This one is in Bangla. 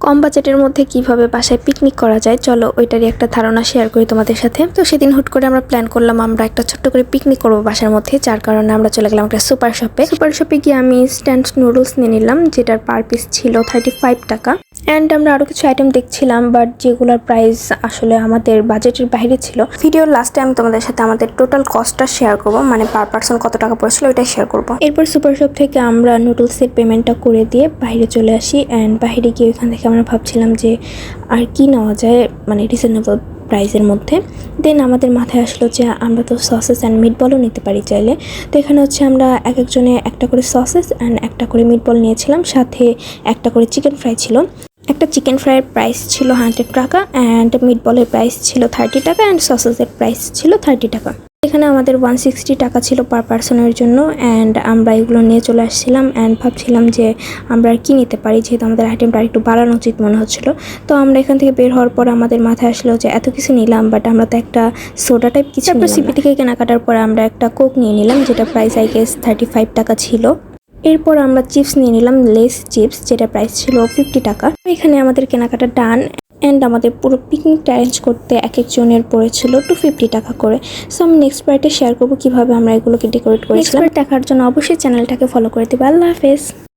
কম বাজেটের মধ্যে কিভাবে বাসায় পিকনিক করা যায় চলো ওইটারই একটা ধারণা শেয়ার করি তোমাদের সাথে। তো সেদিন হুট করে আমরা প্ল্যান করলাম আমরা একটা ছোট্ট করে পিকনিক করবো বাসার মধ্যে, যার কারণে আমরা চলে গেলাম একটা সুপার শপে গিয়ে আমি ইনস্ট্যান্ট নুডলস নিয়ে নিলাম, যেটার পার পিস ছিল 35 টাকা। অ্যান্ড আমরা আরও কিছু আইটেম দেখছিলাম, বাট যেগুলোর প্রাইস আসলে আমাদের বাজেটের বাইরে ছিল। ভিডিওর লাস্টে আমি তোমাদের সাথে আমাদের টোটাল কস্টটা শেয়ার করবো, মানে পার পার্সন কত টাকা পড়েছিল ওইটাই শেয়ার করবো। এরপর সুপার শপ থেকে আমরা নুডলসের পেমেন্টটা করে দিয়ে বাইরে চলে আসি। অ্যান্ড বাইরে গিয়ে ওইখান থেকে আমরা ভাবছিলাম যে আর কি নেওয়া যায় মানে রিজনেবল প্রাইসের মধ্যে। দেন আমাদের মাথায় আসলো যে আমরা তো সসেস অ্যান্ড মিটবলও নিতে পারি চাইলে। তো এখানে হচ্ছে আমরা এক একজনে একটা করে সসেস অ্যান্ড একটা করে মিটবল নিয়েছিলাম, সাথে একটা করে চিকেন ফ্রাই ছিল। একটা চিকেন ফ্রাইয়ের প্রাইস ছিল 100 টাকা অ্যান্ড মিটবলের প্রাইস ছিল 30 টাকা অ্যান্ড সসেসের প্রাইস ছিল 30 টাকা। এখানে আমাদের 160 টাকা ছিল পার পার্সনের জন্য। অ্যান্ড আমরা এগুলো নিয়ে চলে আসছিলাম অ্যান্ড ভাবছিলাম যে আমরা আর কি নিতে পারি, যেহেতু আমাদের আইটেমটা একটু বাড়ানো উচিত মনে হচ্ছিল। তো আমরা এখান থেকে বের হওয়ার পর আমাদের মাথায় আসলো যে এত কিছু নিলাম, বাট আমরা তো একটা সোডা টাইপ কিছু। তারপর সিপি থেকে কেনাকাটার পর আমরা একটা কোক নিয়ে নিলাম, যেটা প্রাইস আই গেস 35 টাকা ছিল। এরপর আমরা চিপস নিয়ে নিলাম, লেস চিপস, যেটা প্রাইস ছিল 50 টাকা। এখানে আমাদের কেনাকাটা ডান। অ্যান্ড আমাদের পুরো পিকনিকটা অ্যারেঞ্জ করতে এক একজনের পড়েছিল 250 টাকা করে। সো আমি নেক্সট পার্টে শেয়ার করবো কিভাবে আমরা এগুলোকে ডেকোরেট করেছিলাম। দেখার জন্য অবশ্যই চ্যানেলটাকে ফলো করে দেবে। আল্লাহ হাফেজ।